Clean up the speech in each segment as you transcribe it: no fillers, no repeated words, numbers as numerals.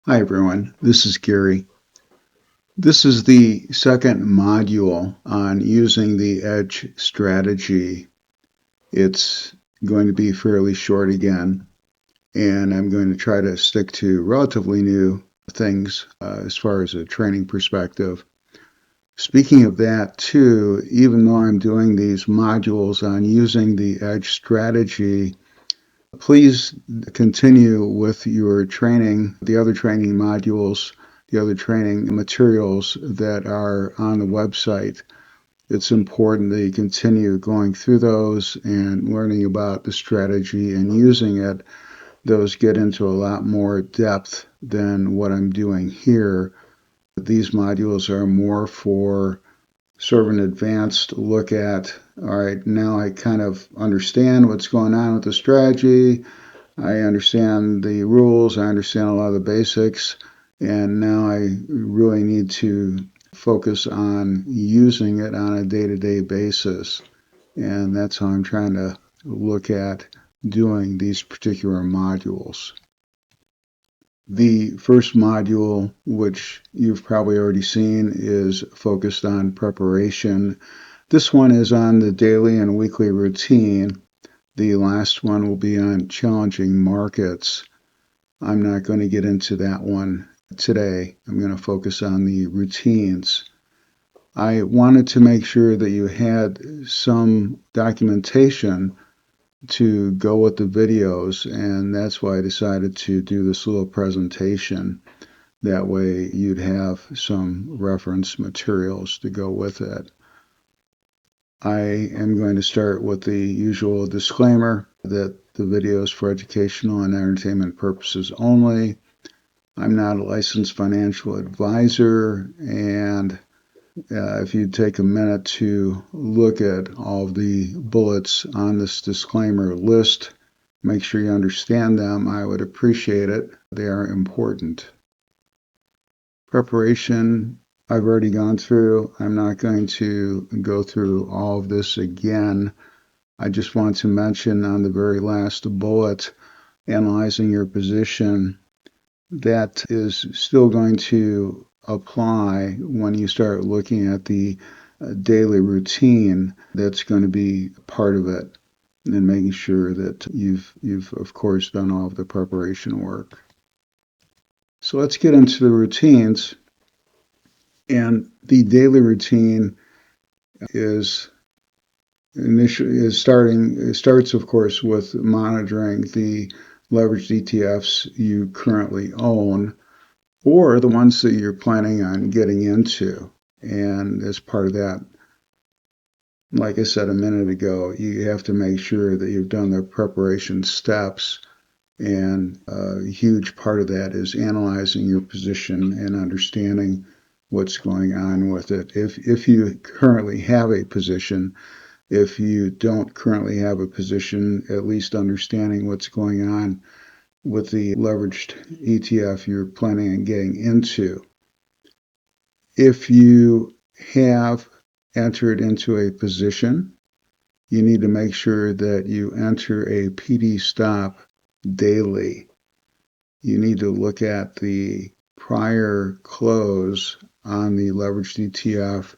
Hi everyone, this is Gary. This is the second module on using the edge strategy. It's going to be fairly short again, and I'm going to try to stick to relatively new things as far as a training perspective. Speaking of that, too, even though I'm doing these modules on using the edge strategy, please continue with your training, the other training modules, the other training materials that are on the website. It's important that you continue going through those and learning about the strategy and using it. Those get into a lot more depth than what I'm doing here. These modules are more for sort of an advanced look at, all right, now I kind of understand what's going on with the strategy. I understand the rules, I understand a lot of the basics, and now I really need to focus on using it on a day-to-day basis. And that's how I'm trying to look at doing these particular modules. The first module, which you've probably already seen, is focused on preparation. This one is on the daily and weekly routine. The last one will be on challenging markets. I'm not going to get into that one today. I'm going to focus on the routines. I wanted to make sure that you had some documentation to go with the videos, and that's why I decided to do this little presentation. That way you'd have some reference materials to go with it. I am going to start with the usual disclaimer that the video is for educational and entertainment purposes only. I'm not a licensed financial advisor, and if you take a minute to look at all of the bullets on this disclaimer list, make sure you understand them, I would appreciate it. They are important. Preparation, I've already gone through. I'm not going to go through all of this again. I just want to mention on the very last bullet, analyzing your position, that is still going to apply when you start looking at the daily routine. That's going to be part of it, and making sure that you've of course done all of the preparation work. So let's get into the routines. And the daily routine is it starts of course with monitoring the leveraged ETFs you currently own, or the ones that you're planning on getting into. And as part of that, like I said a minute ago, you have to make sure that you've done the preparation steps. And a huge part of that is analyzing your position and understanding what's going on with it. If you currently have a position, if you don't currently have a position, at least understanding what's going on with the leveraged ETF you're planning on getting into. If you have entered into a position, you need to make sure that you enter a PD stop daily. You need to look at the prior close on the leveraged ETF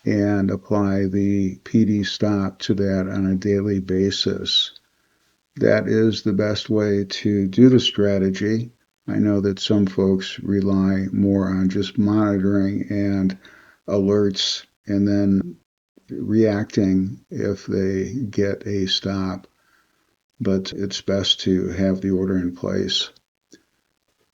and apply the PD stop to that on a daily basis. That is the best way to do the strategy. I know that some folks rely more on just monitoring and alerts and then reacting if they get a stop, but it's best to have the order in place.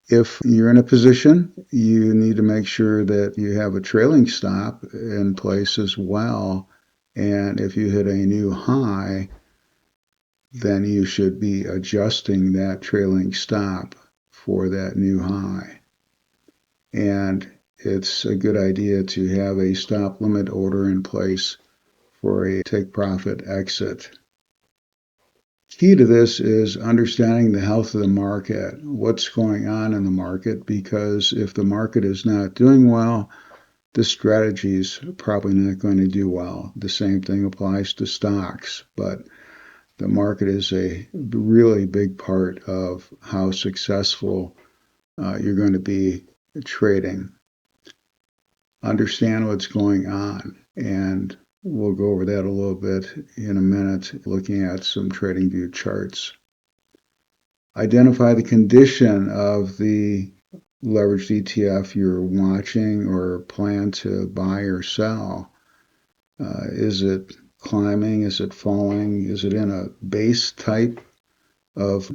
If you're in a position, you need to make sure that you have a trailing stop in place as well. And if you hit a new high, then you should be adjusting that trailing stop for that new high. And it's a good idea to have a stop limit order in place for a take profit exit. Key to this is understanding the health of the market, what's going on in the market, because if the market is not doing well, the strategy is probably not going to do well. The same thing applies to stocks, but the market is a really big part of how successful you're going to be trading. Understand what's going on, and we'll go over that a little bit in a minute, looking at some TradingView charts. Identify the condition of the leveraged ETF you're watching or plan to buy or sell. Is it climbing? Is it falling? Is it in a base type of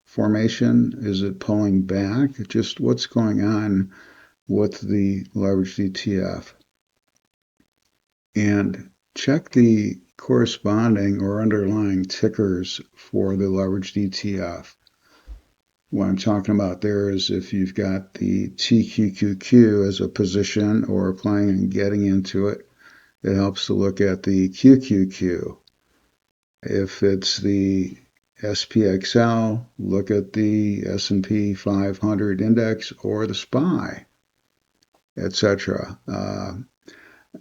formation? Is it pulling back? Just what's going on with the leveraged ETF. And check the corresponding or underlying tickers for the leveraged ETF. What I'm talking about there is if you've got the TQQQ as a position or planning on getting into it, it helps to look at the QQQ. If it's the SPXL, look at the S&P 500 index or the SPY, etc.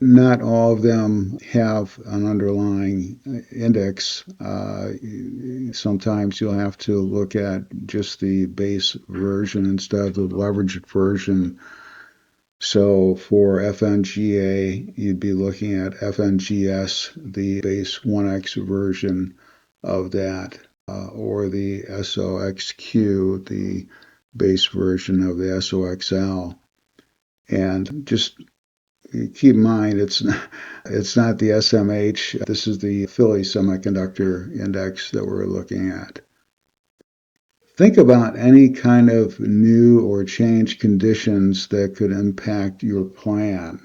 Not all of them have an underlying index. Sometimes you'll have to look at just the base version instead of the leveraged version. So for FNGA, you'd be looking at FNGS, the base 1X version of that, or the SOXQ, the base version of the SOXL. And just keep in mind, it's not the SMH. This is the Philly Semiconductor Index that we're looking at. Think about any kind of new or changed conditions that could impact your plan.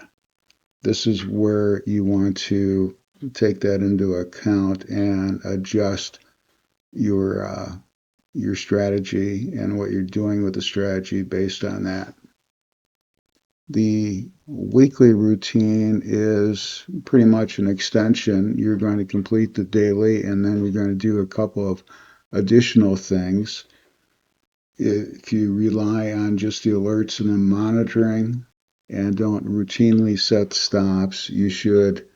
This is where you want to take that into account and adjust your strategy and what you're doing with the strategy based on that. The weekly routine is pretty much an extension. You're going to complete the daily, and then you're going to do a couple of additional things. If you rely on just the alerts and the monitoring and don't routinely set stops, you should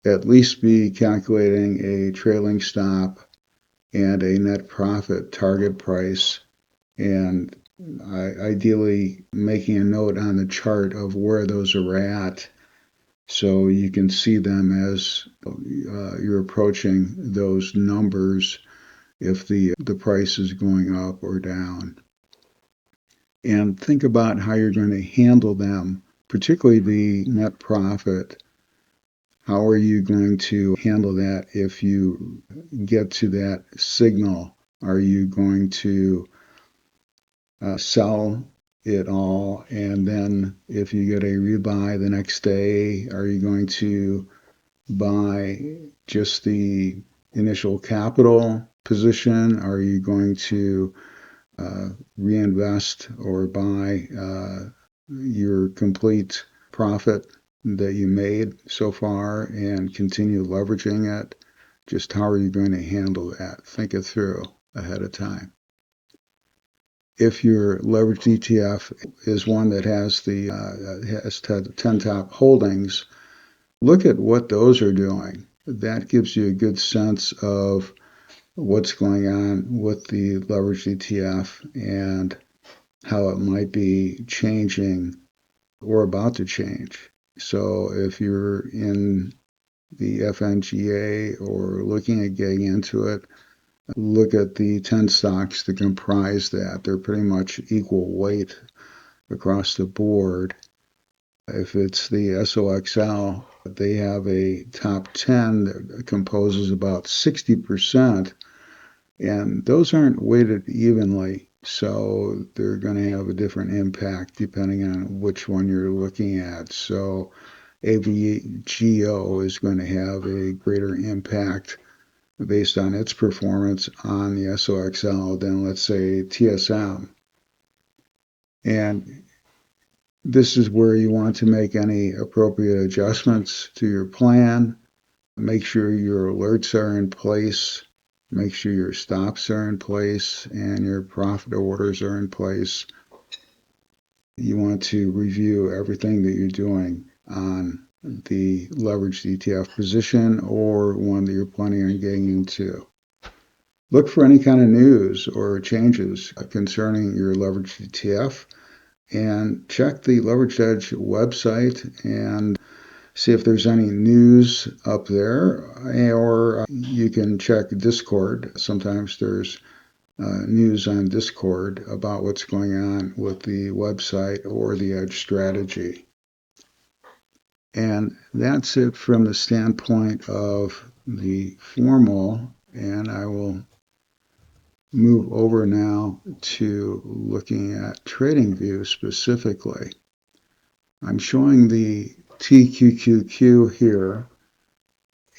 at least be calculating a trailing stop and a net profit target price, and ideally making a note on the chart of where those are at so you can see them as you're approaching those numbers if the price is going up or down. And think about how you're going to handle them, particularly the net profit. How are you going to handle that if you get to that signal? Are you going to sell it all, and then if you get a rebuy the next day, are you going to buy just the initial capital position? Are you going to reinvest or buy your complete profit that you made so far and continue leveraging it? Just how are you going to handle that? Think it through ahead of time. If your leveraged ETF is one that has the 10 top holdings, look at what those are doing. That gives you a good sense of what's going on with the leveraged ETF and how it might be changing or about to change. So if you're in the FNGA or looking at getting into it, look at the 10 stocks that comprise that. They're pretty much equal weight across the board. If it's the SOXL, they have a top 10 that composes about 60%, and those aren't weighted evenly, so they're going to have a different impact depending on which one you're looking at. So AVGO is going to have a greater impact based on its performance on the SOXL than, let's say, TSM. And this is where you want to make any appropriate adjustments to your plan. Make sure your alerts are in place. Make sure your stops are in place and your profit orders are in place. You want to review everything that you're doing on the leveraged ETF position or one that you're planning on getting into. Look for any kind of news or changes concerning your leveraged ETF and check the Leveraged Edge website and see if there's any news up there, or you can check Discord. Sometimes there's news on Discord about what's going on with the website or the Edge strategy. And that's it from the standpoint of the formal, and I will move over now to looking at TradingView specifically. I'm showing the TQQQ here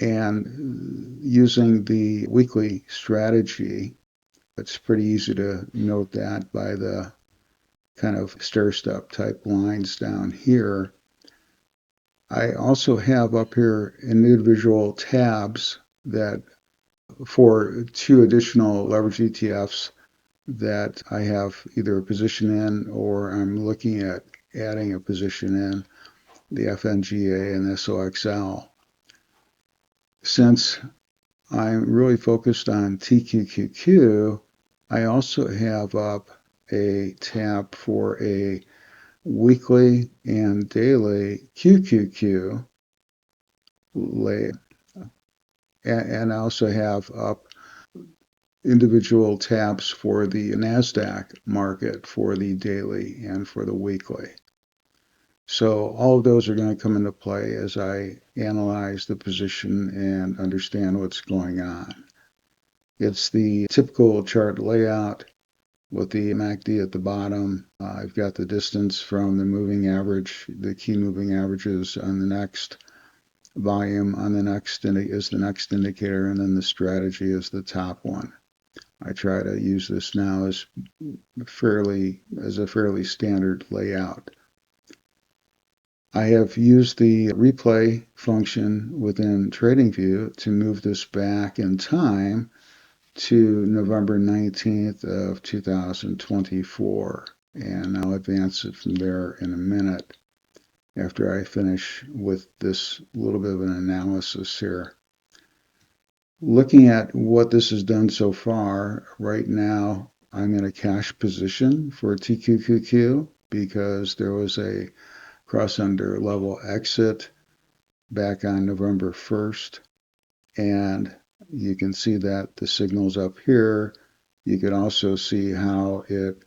and using the weekly strategy. It's pretty easy to note that by the kind of stair-step type lines down here. I also have up here individual tabs that for two additional leverage ETFs that I have either a position in or I'm looking at adding a position in, the FNGA and SOXL. Since I'm really focused on TQQQ, I also have up a tab for a weekly and daily QQQ lay, and I also have up individual tabs for the NASDAQ market for the daily and for the weekly. So all of those are going to come into play as I analyze the position and understand what's going on. It's the typical chart layout with the MACD at the bottom. I've got the distance from the moving average, the key moving averages on the next volume on the next is the next indicator, and then the strategy is the top one. I try to use this now as a fairly standard layout. I have used the replay function within TradingView to move this back in time to November 19th of 2024, and I'll advance it from there in a minute after I finish with this little bit of an analysis here. Looking at what this has done so far, right now I'm in a cash position for TQQQ because there was a cross-under level exit back on November 1st, and you can see that the signal's up here. You can also see how it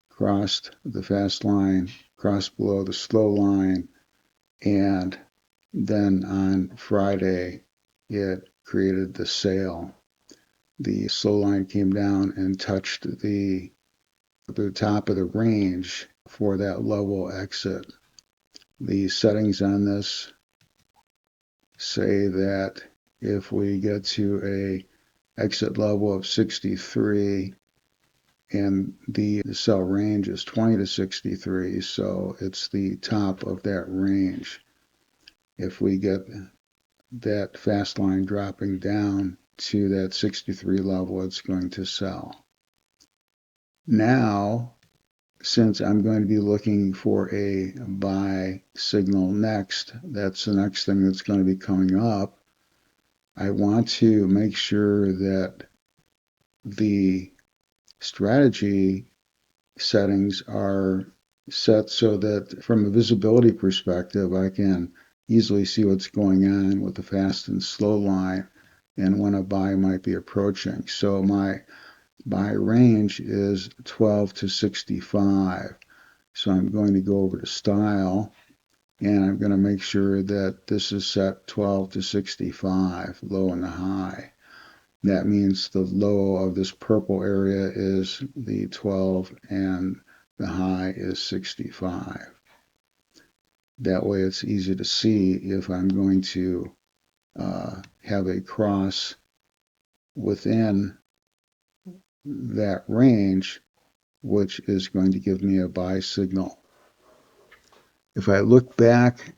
crossed the fast line, crossed below the slow line, and then on Friday it created the sale. The slow line came down and touched the top of the range for that level exit. The settings on this say that if we get to a exit level of 63, and the sell range is 20 to 63, so it's the top of that range. If we get that fast line dropping down to that 63 level, it's going to sell. Now, since I'm going to be looking for a buy signal next, that's the next thing that's going to be coming up, I want to make sure that the strategy settings are set so that from a visibility perspective, I can easily see what's going on with the fast and slow line and when a buy might be approaching. So my buy range is 12 to 65. So I'm going to go over to style, and I'm going to make sure that this is set 12 to 65, low and the high. That means the low of this purple area is the 12 and the high is 65. That way it's easy to see if I'm going to have a cross within that range, which is going to give me a buy signal. If I look back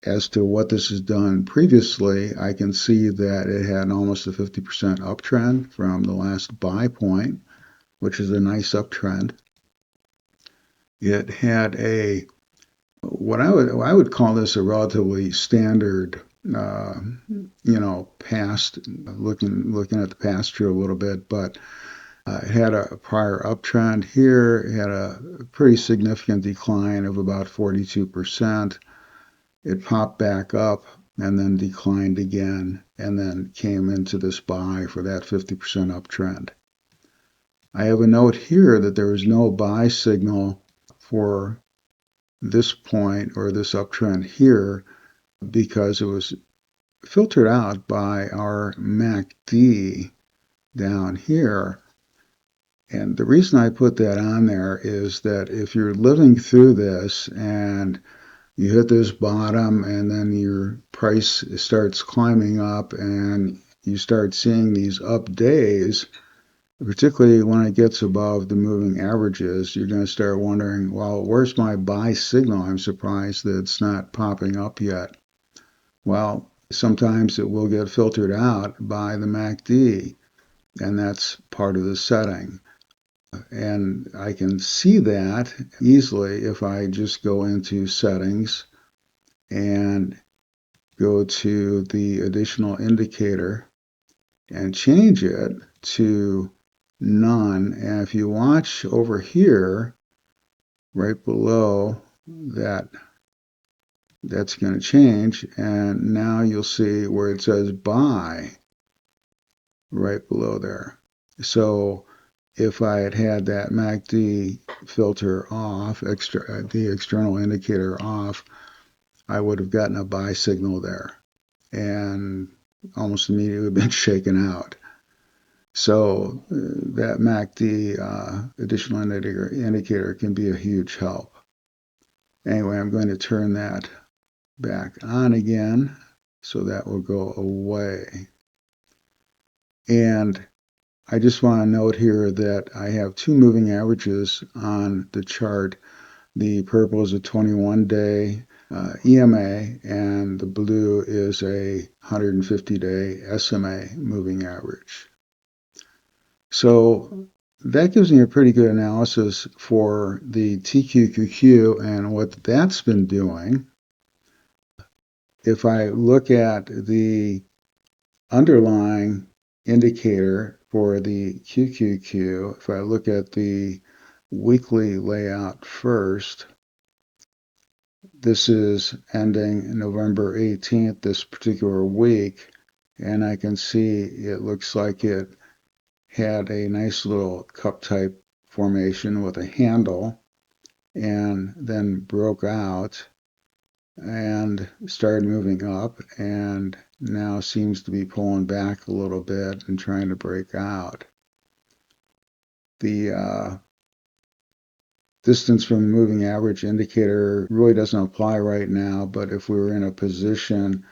as to what this has done previously, I can see that it had almost a 50% uptrend from the last buy point, which is a nice uptrend. It had what I would call this a relatively standard uh, past, looking at the pasture a little bit, but it had a prior uptrend here. It had a pretty significant decline of about 42%. It popped back up and then declined again and then came into this buy for that 50% uptrend. I have a note here that there was no buy signal for this point or this uptrend here because it was filtered out by our MACD down here. And the reason I put that on there is that if you're living through this and you hit this bottom and then your price starts climbing up and you start seeing these up days, particularly when it gets above the moving averages, you're going to start wondering, well, where's my buy signal? I'm surprised that it's not popping up yet. Well, sometimes it will get filtered out by the MACD, and that's part of the setting. And I can see that easily if I just go into settings and go to the additional indicator and change it to none. And if you watch over here, right below that, that's going to change. And now you'll see where it says buy right below there. So if I had had that MACD filter off, the external indicator off, I would have gotten a buy signal there and almost immediately been shaken out. So that MACD additional indicator can be a huge help. Anyway, I'm going to turn that back on again, so that will go away. And I just want to note here that I have two moving averages on the chart. The purple is a 21-day EMA, and the blue is a 150-day SMA moving average. So that gives me a pretty good analysis for the TQQQ and what that's been doing. If I look at the underlying indicator for the QQQ, if I look at the weekly layout first, this is ending November 18th, this particular week, and I can see it looks like it had a nice little cup type formation with a handle and then broke out and started moving up and now seems to be pulling back a little bit and trying to break out. The distance from the moving average indicator really doesn't apply right now, but if we were in a position,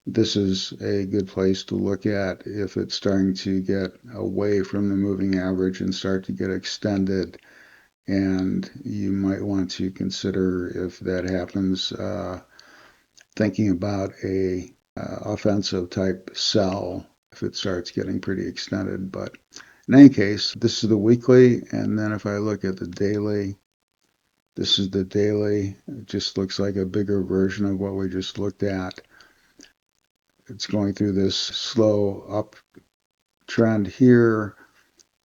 this is a good place to look at if it's starting to get away from the moving average and start to get extended. And you might want to consider, if that happens, thinking about a offensive type sell if it starts getting pretty extended. But in any case, this is the weekly, and then if I look at the daily, this is the daily. It just looks like a bigger version of what we just looked at. It's going through this slow up trend here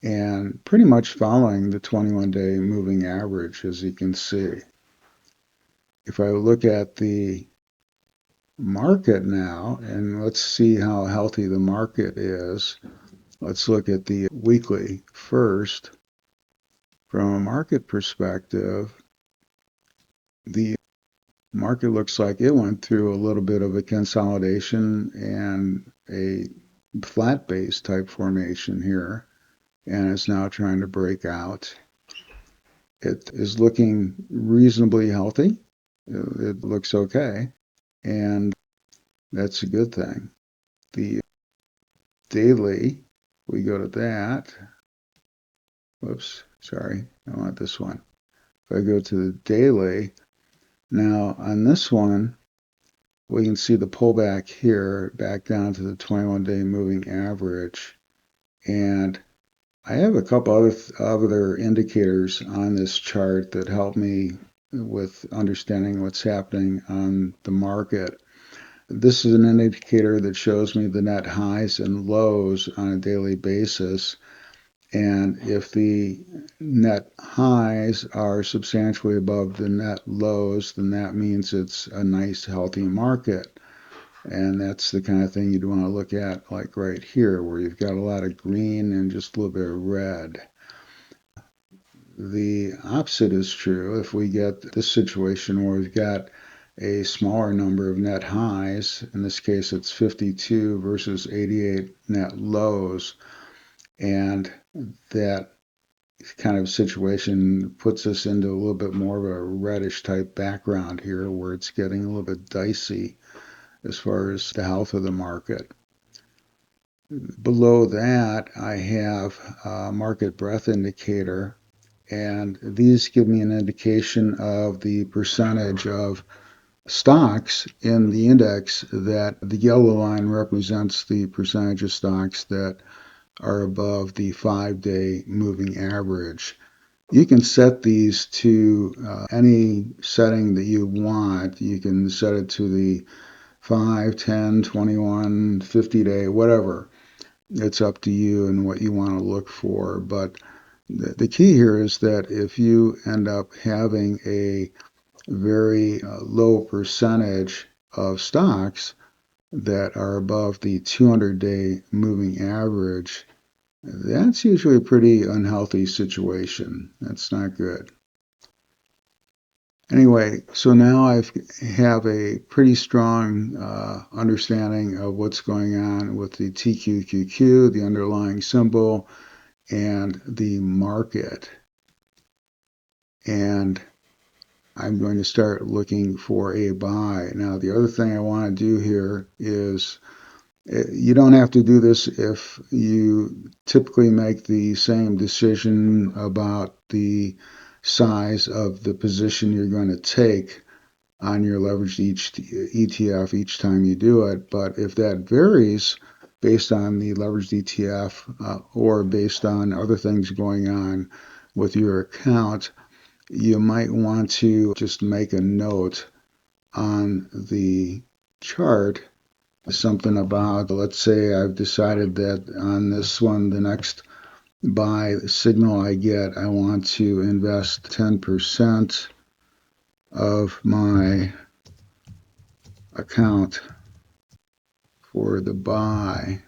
and pretty much following the 21-day moving average, as you can see. If I look at the market now, and let's see how healthy the market is. Let's look at the weekly first. From a market perspective, the market looks like it went through a little bit of a consolidation and a flat base type formation here, and it's now trying to break out. It is looking reasonably healthy. It looks okay, and that's a good thing. The daily, we go to that. Whoops, sorry, I want this one. If I go to the daily, now on this one, we can see the pullback here back down to the 21-day moving average. And I have a couple other indicators on this chart that help me with understanding what's happening on the market. this is an indicator that shows me the net highs and lows on a daily basis. And if the net highs are substantially above the net lows, then that means it's a nice, healthy market. And that's the kind of thing you'd want to look at, like right here, where you've got a lot of green and just a little bit of red. The opposite is true. If we get this situation where we've got a smaller number of net highs, in this case it's 52 versus 88 net lows, and that kind of situation puts us into a little bit more of a reddish type background here where it's getting a little bit dicey as far as the health of the market. Below that, I have a market breadth indicator, and these give me an indication of the percentage of stocks in the index. That the yellow line represents the percentage of stocks that are above the 5-day moving average. You can set these to any setting that you want. You can set it to the 5, 10, 21, 50-day, whatever. It's up to you and what you want to look for. But the key here is that if you end up having a very low percentage of stocks that are above the 200-day moving average, that's usually a pretty unhealthy situation. That's not good. Anyway, so now I have a pretty strong understanding of what's going on with the TQQQ, the underlying symbol, and the market. And I'm going to start looking for a buy. Now, the other thing I want to do here is you don't have to do this if you typically make the same decision about the size of the position you're going to take on your leveraged ETF each time you do it. But if that varies based on the leveraged ETF or based on other things going on with your account, you might want to just make a note on the chart, something about, let's say I've decided that on this one, the next buy signal I get, I want to invest 10% of my account for the buy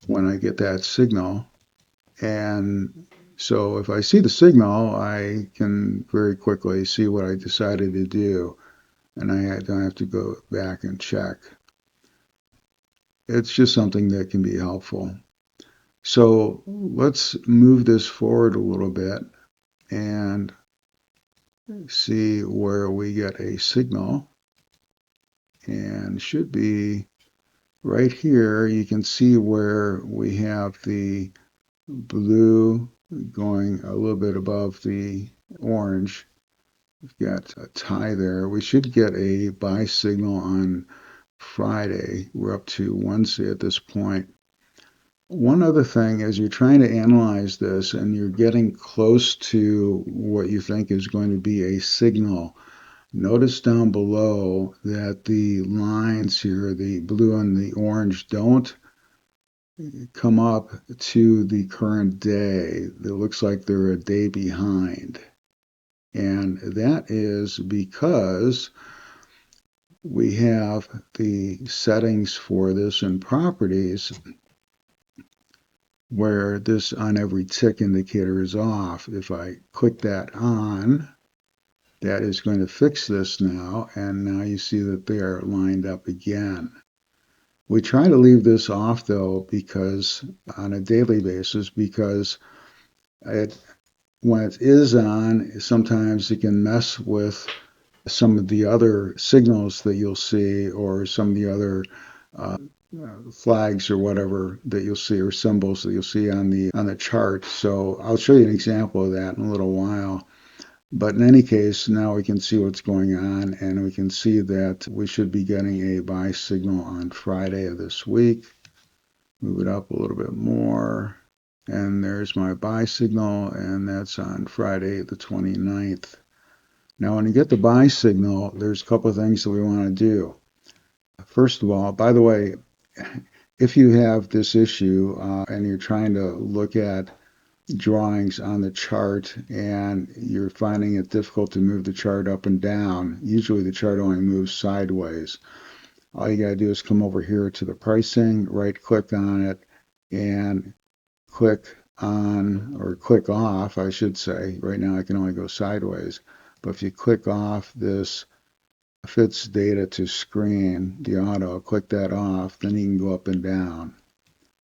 when I get that signal. And so if I see the signal, I can very quickly see what I decided to do, and I don't have to go back and check. It's just something that can be helpful. So let's move this forward a little bit and see where we get a signal. And should be right here. You can see where we have the blue going a little bit above the orange. We've got a tie there. We should get a buy signal on Friday. We're up to Wednesday at this point. One other thing, as you're trying to analyze this and you're getting close to what you think is going to be a signal, notice down below that the lines here, the blue and the orange, don't come up to the current day. It looks like they're a day behind. And that is because we have the settings for this in properties where this on every tick indicator is off. If I click that on, that is going to fix this now, and now you see that they are lined up again. We try to leave this off though, because on a daily basis, because when it is on, sometimes it can mess with some of the other signals that you'll see, or some of the other flags or whatever that you'll see, or symbols that you'll see on the chart. So I'll show you an example of that in a little while. But in any case, now we can see what's going on, and we can see that we should be getting a buy signal on Friday of this week. Move it up a little bit more, and there's my buy signal, and that's on Friday the 29th. Now when you get the buy signal, there's a couple of things that we want to do. First of all, by the way, if you have this issue and you're trying to look at drawings on the chart and you're finding it difficult to move the chart up and down, usually the chart only moves sideways. All you got to do is come over here to the pricing, right click on it, and click on, or click off, I should say. Right now I can only go sideways. But if you click off this fits data to screen, the auto, click that off, then you can go up and down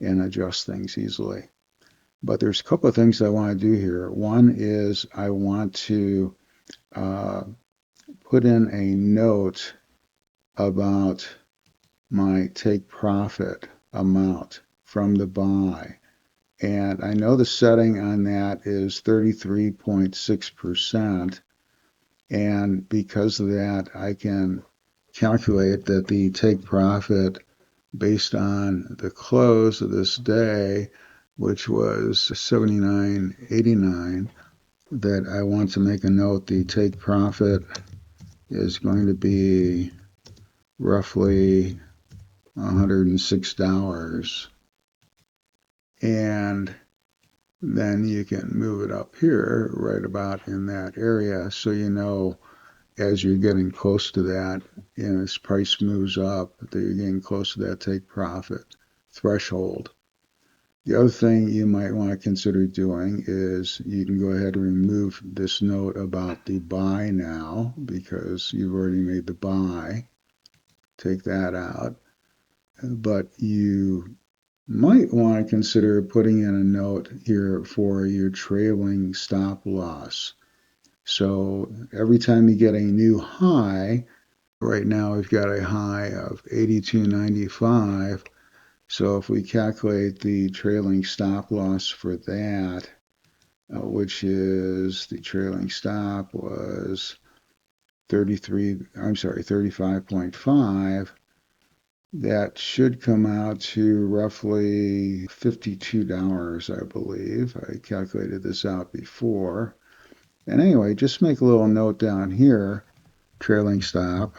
and adjust things easily. But there's a couple of things I want to do here. One is I want to uh, put in a note about my take profit amount from the buy. And I know the setting on that is 33.6%. And because of that, I can calculate that the take profit based on the close of this day, which was 79.89, that I want to make a note the take profit is going to be roughly $106. And then you can move it up here right about in that area so you know as you're getting close to that and as price moves up that you're getting close to that take profit threshold. The other thing you might want to consider doing is you can go ahead and remove this note about the buy now because you've already made the buy. Take that out. But you might want to consider putting in a note here for your trailing stop loss. So every time you get a new high, right now we've got a high of 82.95. So if we calculate the trailing stop loss for that, which is the trailing stop was 35.5, that should come out to roughly $52, I believe. I calculated this out before. And anyway, just make a little note down here, trailing stop,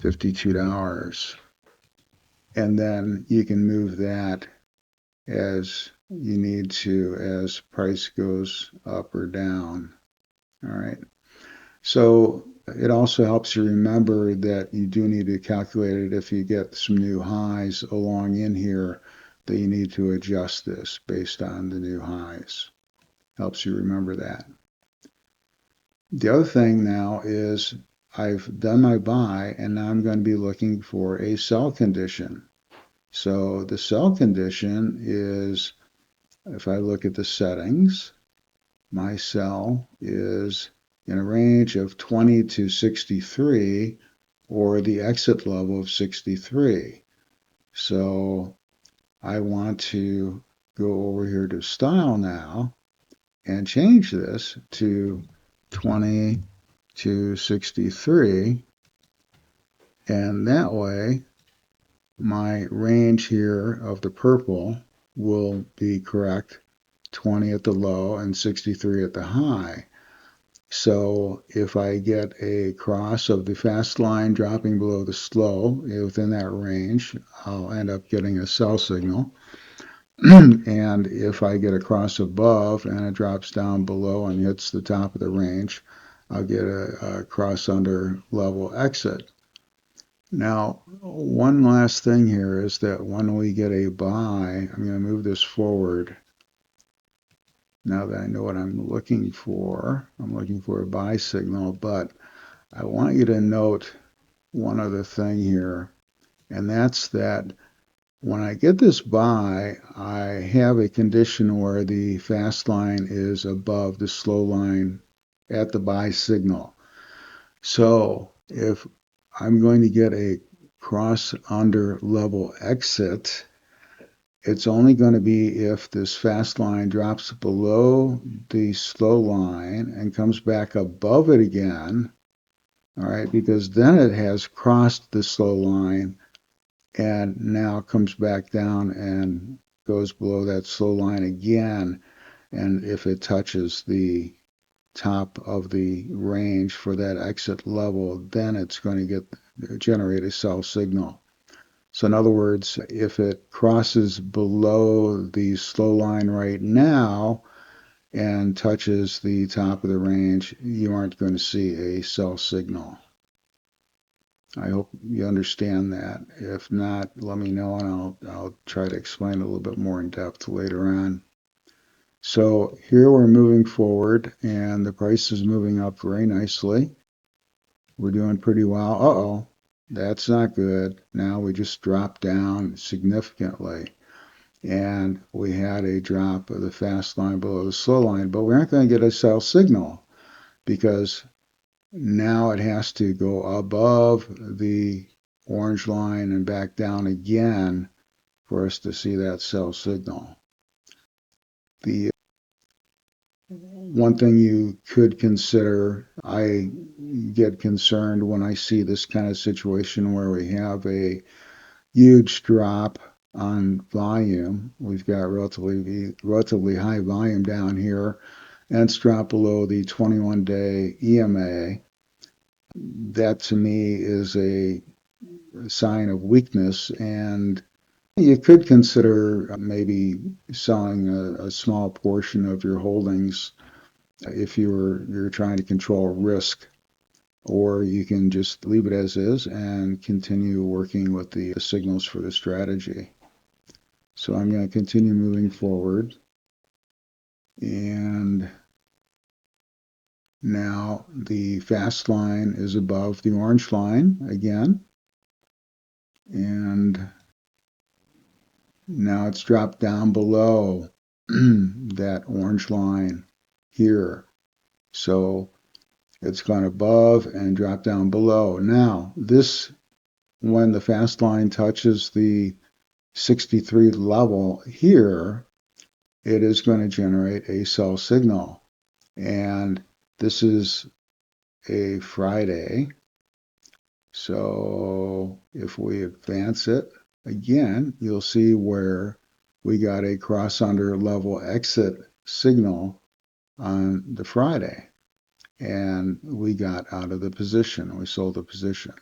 $52. And then you can move that as you need to as price goes up or down. All right. So it also helps you remember that you do need to calculate it if you get some new highs along in here that you need to adjust this based on the new highs. Helps you remember that. The other thing now is I've done my buy and now I'm going to be looking for a sell condition. So the sell condition is, if I look at the settings, my sell is in a range of 20 to 63 or the exit level of 63. So I want to go over here to style now and change this to 20 to 63. And that way my range here of the purple will be correct, 20 at the low and 63 at the high. So if I get a cross of the fast line dropping below the slow within that range, I'll end up getting a sell signal. And if I get a cross above and it drops down below and hits the top of the range, I'll get a cross under level exit. Now, one last thing here is that when we get a buy, I'm going to move this forward. Now that I know what I'm looking for a buy signal, but I want you to note one other thing here, and that's that when I get this buy, I have a condition where the fast line is above the slow line at the buy signal. So if I'm going to get a cross under level exit, it's only going to be if this fast line drops below the slow line and comes back above it again, all right, because then it has crossed the slow line and now comes back down and goes below that slow line again. And if it touches the top of the range for that exit level, then it's going to generate a sell signal. So in other words, if it crosses below the slow line right now and touches the top of the range, you aren't going to see a sell signal. I hope you understand that. If not, let me know and I'll try to explain a little bit more in depth later on. So here we're moving forward and the price is moving up very nicely. We're doing pretty well. Uh-oh, that's not good. Now we just dropped down significantly. And we had a drop of the fast line below the slow line, but we aren't going to get a sell signal because now it has to go above the orange line and back down again for us to see that sell signal. The one thing you could consider, I get concerned when I see this kind of situation where we have a huge drop on volume. We've got relatively high volume down here, and it's dropped below the 21-day EMA. That to me is a sign of weakness, and you could consider maybe selling a small portion of your holdings if you're trying to control risk, or you can just leave it as is and continue working with the signals for the strategy. So I'm going to continue moving forward, and now the fast line is above the orange line again, and now it's dropped down below that orange line here. So it's gone above and dropped down below. Now, when the fast line touches the 63 level here, it is going to generate a sell signal. And this is a Friday. So if we advance it again, you'll see where we got a cross under level exit signal on the Friday. And we got out of the position. We sold the position.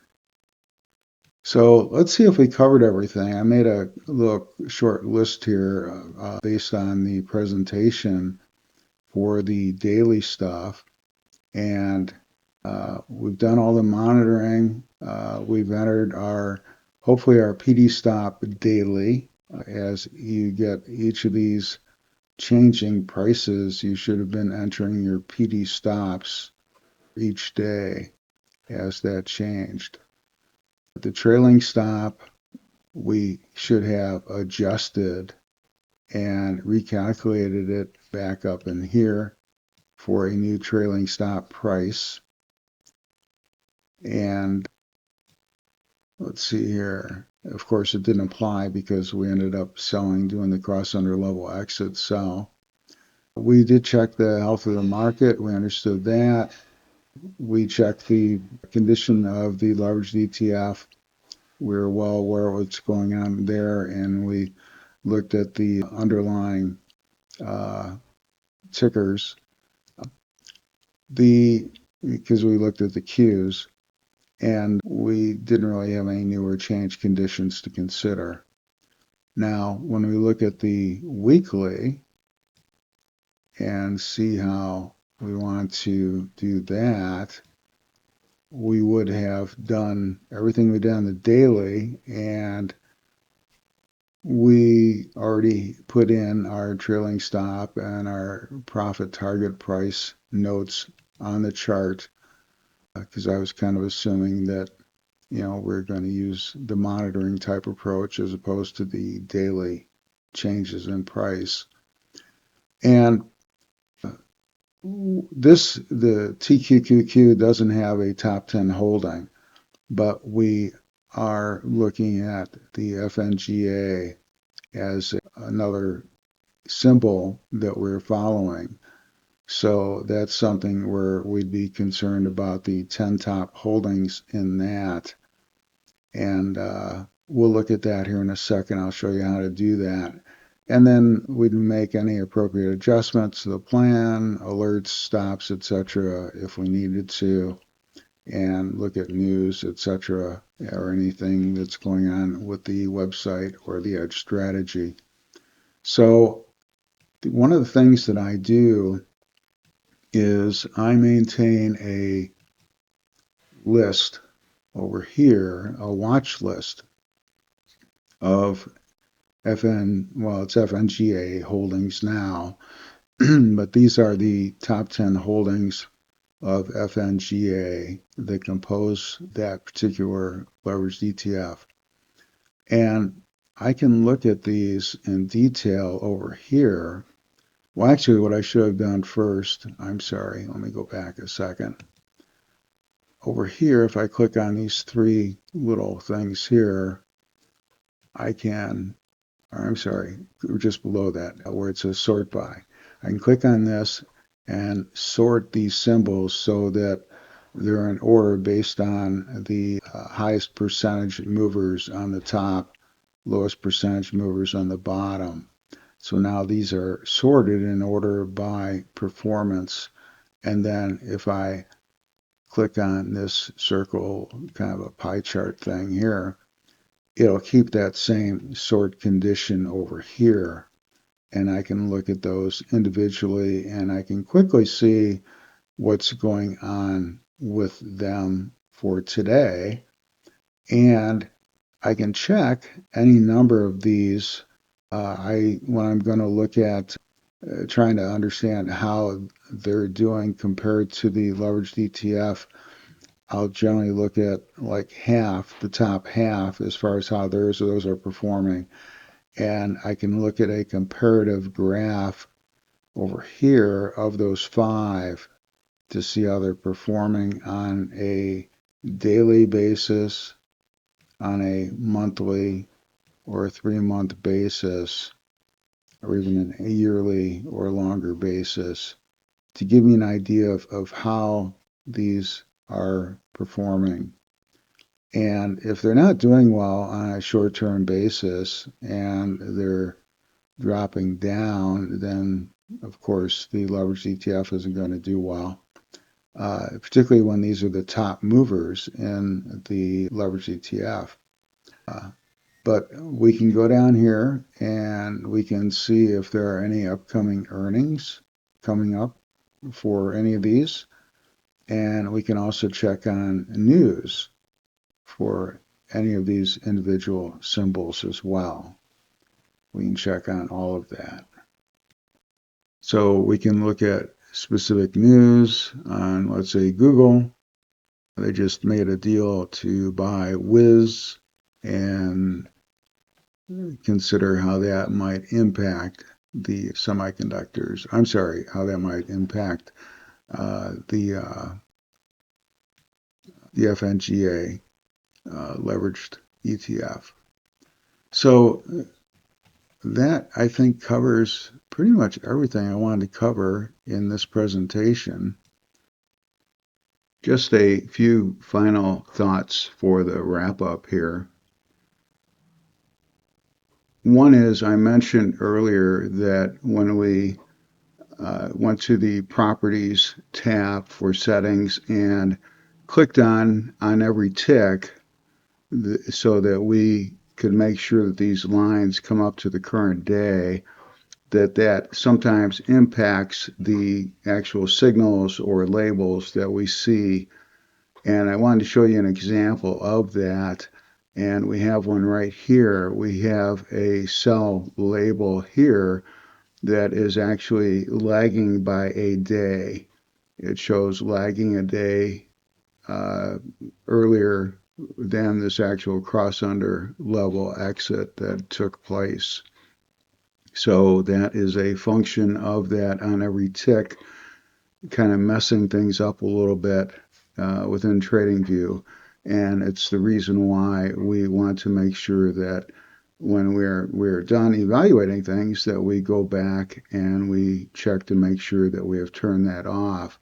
So let's see if we covered everything. I made a little short list here based on the presentation for the daily stuff. And we've done all the monitoring. We've entered hopefully our PD stop daily. As you get each of these changing prices, you should have been entering your PD stops each day as that changed. The trailing stop, we should have adjusted and recalculated it back up in here for a new trailing stop price. And let's see here. Of course, it didn't apply because we ended up doing the cross under level exit sell. We did check the health of the market. We understood that. We checked the condition of the leveraged ETF. We were well aware of what's going on there, and we looked at the underlying tickers because we looked at the Qs, and we didn't really have any new or changed conditions to consider. Now, when we look at the weekly and see how we want to do that, we would have done everything we did on the daily, and we already put in our trailing stop and our profit target price notes on the chart because I was kind of assuming that we're going to use the monitoring type approach as opposed to the daily changes in price. And the TQQQ doesn't have a top 10 holding, but we are looking at the FNGA as another symbol that we're following. So that's something where we'd be concerned about the 10 top holdings in that. And we'll look at that here in a second. I'll show you how to do that. And then we'd make any appropriate adjustments to the plan, alerts, stops, etc. if we needed to, and look at news, etc., or anything that's going on with the website or the Edge strategy. So one of the things that I do is I maintain a list over here, a watch list of it's FNGA holdings now, but these are the top 10 holdings of FNGA that compose that particular leveraged ETF. And I can look at these in detail over here. Well, actually, what I should have done first, I'm sorry, let me go back a second. Over here, if I click on these three little things here, I can, or I'm sorry, just below that, where it says sort by. I can click on this and sort these symbols so that they're in order based on the highest percentage movers on the top, lowest percentage movers on the bottom. So now these are sorted in order by performance. And then if I click on this circle, kind of a pie chart thing here, it'll keep that same sort condition over here. And I can look at those individually and I can quickly see what's going on with them for today. And I can check any number of these. When I'm going to look at trying to understand how they're doing compared to the leveraged ETF, I'll generally look at like half, the top half, as far as how those are performing. And I can look at a comparative graph over here of those five to see how they're performing on a daily basis, on a monthly or a 3-month basis, or even a yearly or longer basis, to give me an idea of how these are performing. And if they're not doing well on a short-term basis and they're dropping down, then of course the leveraged ETF isn't going to do well. Particularly when these are the top movers in the leveraged ETF. But we can go down here and we can see if there are any upcoming earnings coming up for any of these. And we can also check on news for any of these individual symbols as well. We can check on all of that. So we can look at specific news on, let's say, Google. They just made a deal to buy Wiz and consider how that might impact the semiconductors. I'm sorry, how that might impact the FNGA leveraged ETF. So that, I think, covers pretty much everything I wanted to cover in this presentation. Just a few final thoughts for the wrap-up here. One is, I mentioned earlier that when we went to the Properties tab for settings and clicked on every tick so that we could make sure that these lines come up to the current day, that sometimes impacts the actual signals or labels that we see. And I wanted to show you an example of that. And we have one right here. We have a cell label here that is actually lagging by a day. It shows lagging a day earlier than this actual cross-under level exit that took place. So that is a function of that on every tick, kind of messing things up a little bit within TradingView. And it's the reason why we want to make sure that when we're done evaluating things, that we go back and we check to make sure that we have turned that off.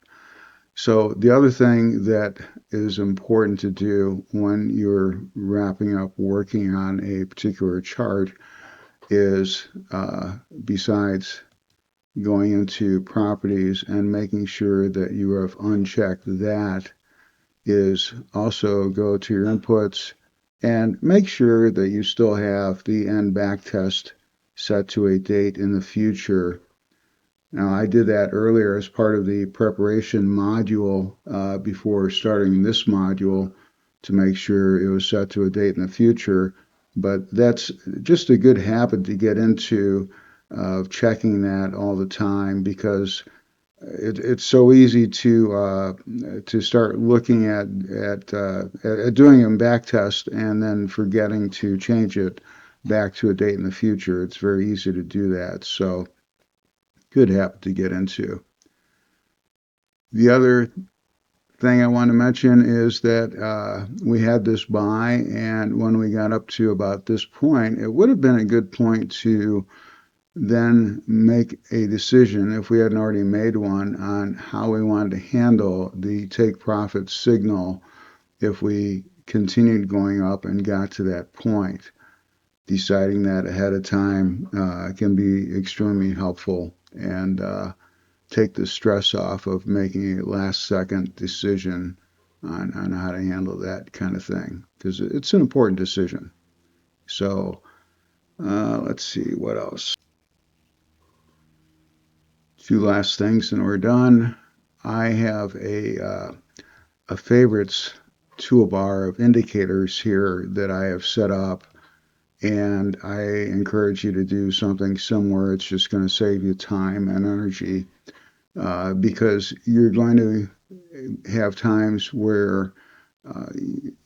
So the other thing that is important to do when you're wrapping up working on a particular chart is, besides going into properties and making sure that you have unchecked that, is also go to your inputs and make sure that you still have the end back test set to a date in the future. Now, I did that earlier as part of the preparation module before starting this module to make sure it was set to a date in the future. But that's just a good habit to get into, of checking that all the time, because it's so easy to start looking at doing a back test and then forgetting to change it back to a date in the future. It's very easy to do that. So good habit to get into. The other thing I want to mention is that we had this buy, and when we got up to about this point, it would have been a good point to then make a decision, if we hadn't already made one, on how we wanted to handle the take profit signal if we continued going up and got to that point. Deciding that ahead of time can be extremely helpful, and take the stress off of making a last second decision on how to handle that kind of thing, because it's an important decision. So let's see what else. Two last things and we're done. I have a favorites toolbar of indicators here that I have set up, and I encourage you to do something similar. It's just going to save you time and energy, because you're going to have times where uh,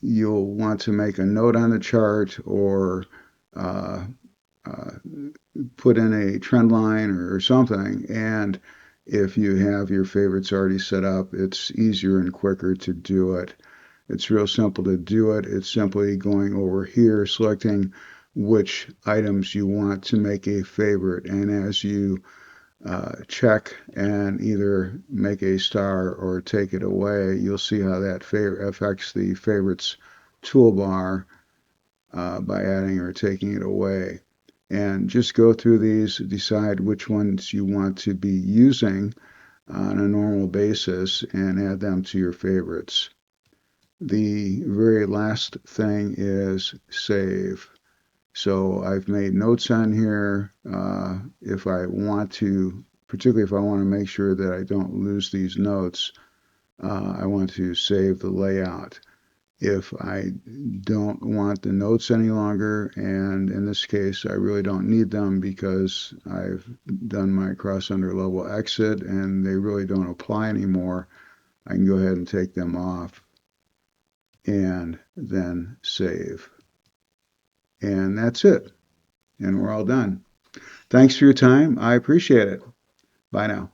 you'll want to make a note on the chart, or uh, uh, put in a trend line or something. And if you have your favorites already set up, it's easier and quicker to do it. It's real simple to do it. It's simply going over here, selecting which items you want to make a favorite. And as you check and either make a star or take it away, you'll see how that affects the favorites toolbar by adding or taking it away. And just go through these, decide which ones you want to be using on a normal basis, and add them to your favorites. The very last thing is save. So I've made notes on here. If I want to, particularly if I want to make sure that I don't lose these notes, I want to save the layout. If I don't want the notes any longer, and in this case I really don't need them because I've done my cross under level exit and they really don't apply anymore, I can go ahead and take them off and then save. And that's it. And we're all done. Thanks for your time. I appreciate it. Bye now.